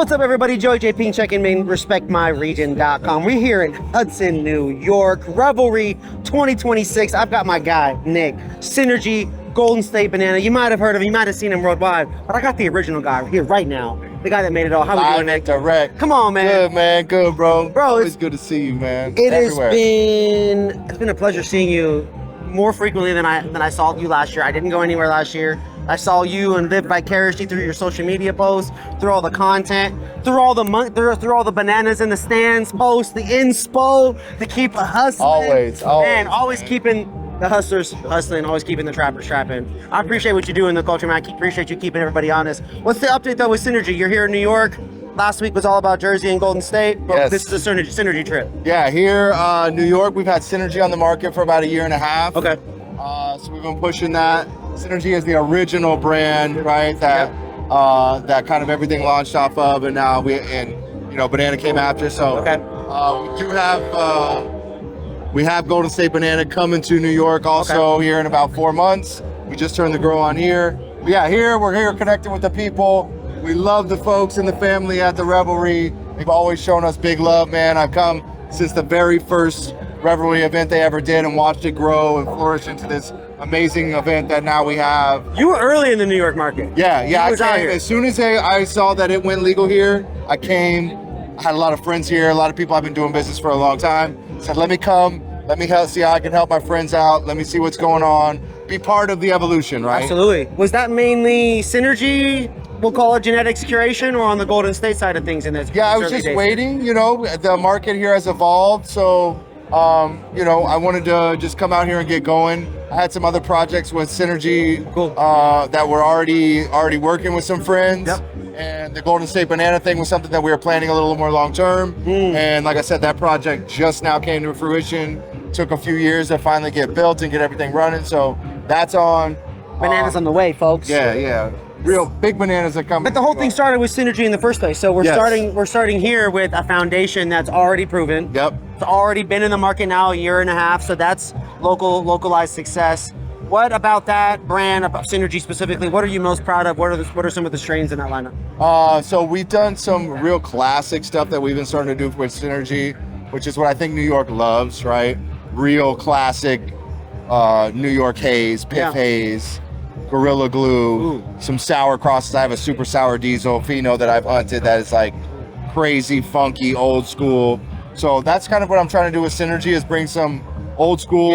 What's up, everybody? Joey J. Ping checking in, respectmyregion.com. We're here in Hudson, New York, Revelry 2026. I've got my guy, Nick, Synergy, Golden State Banana. You might have heard of him, you might have seen him worldwide, but I got the original guy here right now. The guy that made it all. How we doing, Nick? Direct. Come on, man. Good, man. Good, bro. Bro, it's good to see you, man. It's been a pleasure seeing you more frequently than I saw you last year. I didn't go anywhere last year. I saw you and lived vicariously through your social media posts, through all the content, through all the bananas in the stands posts, the inspo to keep a hustling. Always, man, always keeping the hustlers hustling, always keeping the trappers trapping. I appreciate what you do in the culture, man. I appreciate you keeping everybody honest. What's the update though with Synergy? You're here in New York. Last week was all about Jersey and Golden State, but This is a Synergy trip. Yeah, here, New York, we've had Synergy on the market for about a year and a half. Okay. So we've been pushing that. Synergy is the original brand, right? That kind of everything launched off of, and now Banana came after. So we have Golden State Banana coming to New York also here in about 4 months. We just turned the grow on here. But yeah, we're here connecting with the people. We love the folks and the family at the Revelry. They've always shown us big love, man. I've come since the very first Revelry event they ever did and watched it grow and flourish into this amazing event that now we have. You were early in the New York market. Yeah, I came. As soon as I saw that it went legal here, I came. I had a lot of friends here, a lot of people I've been doing business for a long time. Said, let me come, let me see how I can help my friends out, let me see what's going on, be part of the evolution, right? Absolutely. Was that mainly Synergy, we'll call it genetics curation, or on the Golden State side of things in this? Yeah, I was just waiting, the market here has evolved, so I wanted to just come out here and get going. I had some other projects with Synergy that were already working with some friends. Yep. And the Golden State Banana thing was something that we were planning a little more long term. And like I said, that project just now came to fruition. Took a few years to finally get built and get everything running. So that's on. Bananas on the way, folks. Yeah. Real big bananas are coming. But the whole thing started with Synergy in the first place. So we're starting here with a foundation that's already proven. Yep. It's already been in the market now a year and a half. So that's localized success. What about that brand, about Synergy specifically? What are you most proud of? What are some of the strains in that lineup? So we've done some real classic stuff that we've been starting to do with Synergy, which is what I think New York loves, right? Real classic New York haze, Piff haze, Gorilla Glue, some sour crosses. I have a super sour diesel pheno that I've hunted that is like crazy, funky, old school. So that's kind of what I'm trying to do with Synergy, is bring some old school,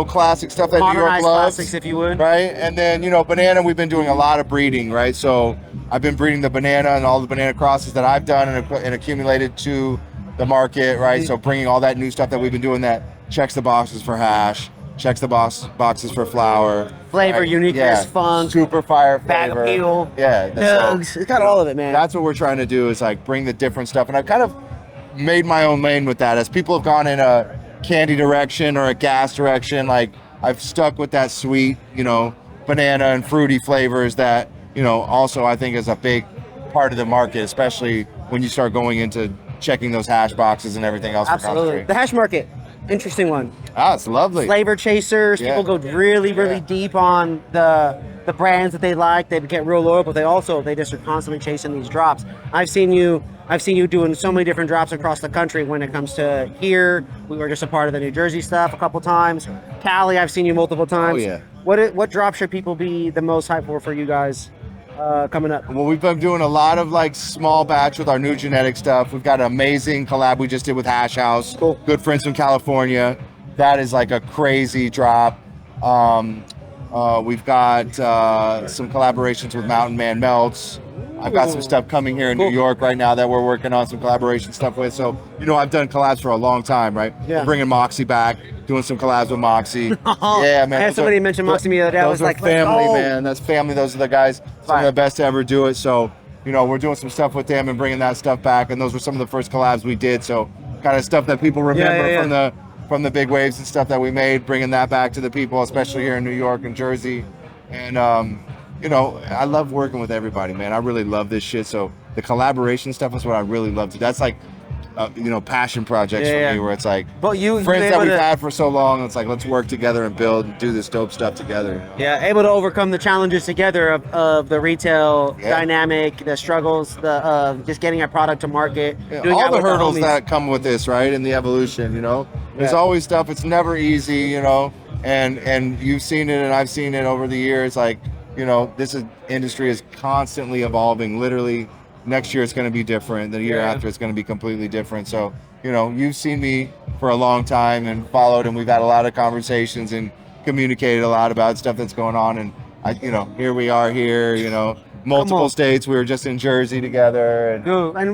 classic stuff that New York loves. Classics, if you would. Right? And then, Banana, we've been doing a lot of breeding, right? So I've been breeding the Banana and all the Banana crosses that I've done and accumulated to the market, right? So bringing all that new stuff that we've been doing that checks the boxes for hash, checks the boxes for flower. Flavor, right? Uniqueness, funk. Super fire bag flavor. appeal. Yeah. Nugs. It's got all of it, man. That's what we're trying to do, is like bring the different stuff. And I've kind of made my own lane with that. As people have gone in a candy direction or a gas direction, like I've stuck with that sweet, banana and fruity flavors that, also I think is a big part of the market, especially when you start going into checking those hash boxes and everything else. Absolutely. The hash market, interesting one. It's lovely. Flavor chasers, people go really deep on the brands that they like. They get real loyal, but they just are constantly chasing these drops. I've seen you doing so many different drops across the country. When it comes to here, we were just a part of the New Jersey stuff a couple times. Cali, I've seen you multiple times. Oh yeah. What drop should people be the most hyped for you guys coming up? Well, we've been doing a lot of like small batch with our new genetic stuff. We've got an amazing collab we just did with Hash House. Cool. Good friends from California. That is like a crazy drop. We've got some collaborations with Mountain Man Melts. I've got some stuff coming here in New York right now that we're working on some collaboration stuff with. So, I've done collabs for a long time, right? Yeah. We're bringing Moxie back, doing some collabs with Moxie. Yeah, man. I had somebody mention Moxie the other day. I was like, family, man. That's family. Those are the guys, some of the best to ever do it. So, we're doing some stuff with them and bringing that stuff back. And those were some of the first collabs we did. So, kind of stuff that people remember from the big waves and stuff that we made, bringing that back to the people, especially here in New York and Jersey. And, I love working with everybody, man. I really love this shit. So the collaboration stuff is what I really love to. That's like passion projects for me, where it's like but you friends that we've had for so long. It's like, let's work together and build and do this dope stuff together. Yeah, able to overcome the challenges together of the retail dynamic, the struggles, the just getting a product to market, doing all the hurdles that come with this, right? And the evolution, there's always stuff. It's never easy, and you've seen it and I've seen it over the years. Like, industry is constantly evolving. Literally, next year it's going to be different. The year after it's going to be completely different. So, you've seen me for a long time and followed, and we've had a lot of conversations and communicated a lot about stuff that's going on. And here we are here, multiple states. We were just in Jersey together. And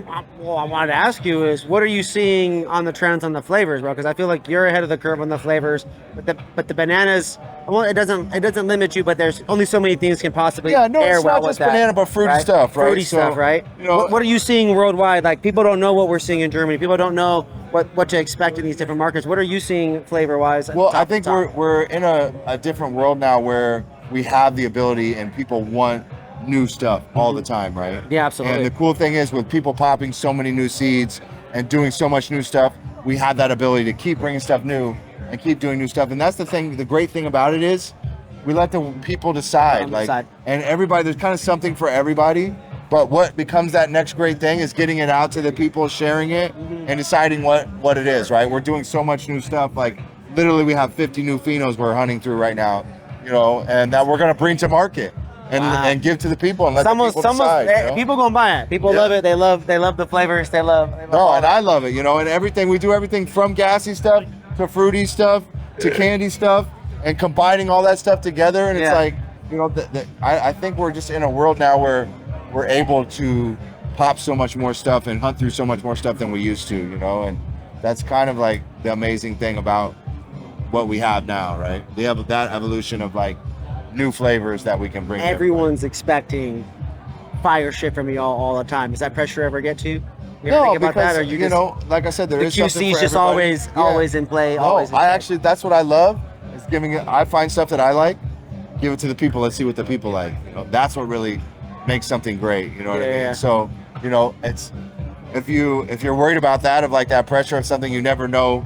I wanted to ask you is, what are you seeing on the trends on the flavors, bro? Because I feel like you're ahead of the curve on the flavors, but the bananas, well, it doesn't limit you, but there's only so many things can possibly pair well with that. It's not just banana, but fruity stuff, right? Fruity stuff, right? What are you seeing worldwide? Like, people don't know what we're seeing in Germany. People don't know what to expect in these different markets. What are you seeing flavor-wise? Well, I think we're in a different world now where we have the ability and people want new stuff all the time, right? Yeah, absolutely. And the cool thing is, with people popping so many new seeds and doing so much new stuff, we have that ability to keep bringing stuff new and keep doing new stuff. And that's the thing. The great thing about it is we let the people decide. And everybody, there's kind of something for everybody. But what becomes that next great thing is getting it out to the people, sharing it, and deciding what it is, right? We're doing so much new stuff. Like, literally, we have 50 new phenos we're hunting through right now, and that we're going to bring to market. And give to the people and let the people decide. People gonna buy it. People love it. They love the flavors. They love and I love it. And everything, we do everything from gassy stuff to fruity stuff to candy stuff, and combining all that stuff together. And it's like, I think we're just in a world now where we're able to pop so much more stuff and hunt through so much more stuff than we used to. And that's kind of like the amazing thing about what we have now, right? That evolution of like new flavors that we can bring. Everyone's expecting fire shit from you all the time. Does that pressure ever get to you? No, think about that? Or like I said, there is something for QC is just always in play. Actually, that's what I love, is giving it. I find stuff that I like, give it to the people. Let's see what the people like. That's what really makes something great. You know what I mean? So, it's if you're worried about that, of like that pressure of something, you never know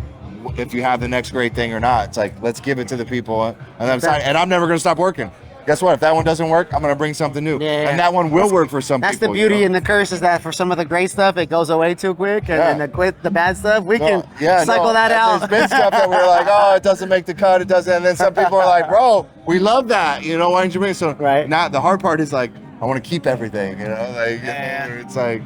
if you have the next great thing or not. It's like, let's give it to the people, and I'm never going to stop working. Guess what? If that one doesn't work, I'm going to bring something new. And that one will work for some people. That's the beauty and the curse, is that for some of the great stuff, it goes away too quick. And then the bad stuff, we can cycle that out. There's been stuff that we're like, oh, it doesn't make the cut. It doesn't. And then some people are like, bro, we love that. Why didn't you bring it? So now the hard part is like, I want to keep everything. It's like,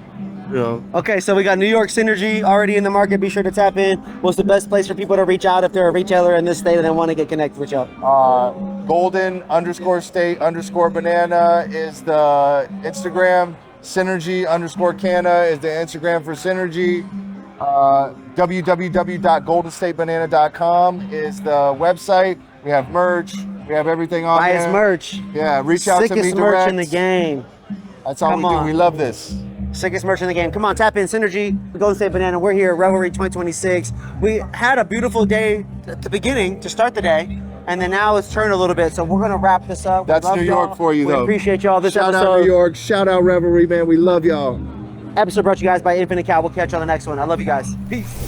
Okay, so we got New York Synergy already in the market. Be sure to tap in. What's the best place for people to reach out if they're a retailer in this state and they want to get connected with y'all? Golden_state_banana is the Instagram. Synergy_Canna is the Instagram for Synergy. www.goldenstatebanana.com is the website. We have merch. We have everything on there. Buy his merch. Yeah, reach out to me direct. Sickest merch in the game. That's all we do. We love this. Sickest merch in the game. Come on, tap in. Synergy, Golden State Banana. We're here at Revelry 2026. We had a beautiful day at the beginning to start the day, and then now it's turned a little bit, so we're going to wrap this up. That's New York for you, though. We appreciate y'all. Shout out New York. Shout out Revelry, man. We love y'all. Episode brought to you guys by Infinite Cow. We'll catch you on the next one. I love you guys. Peace.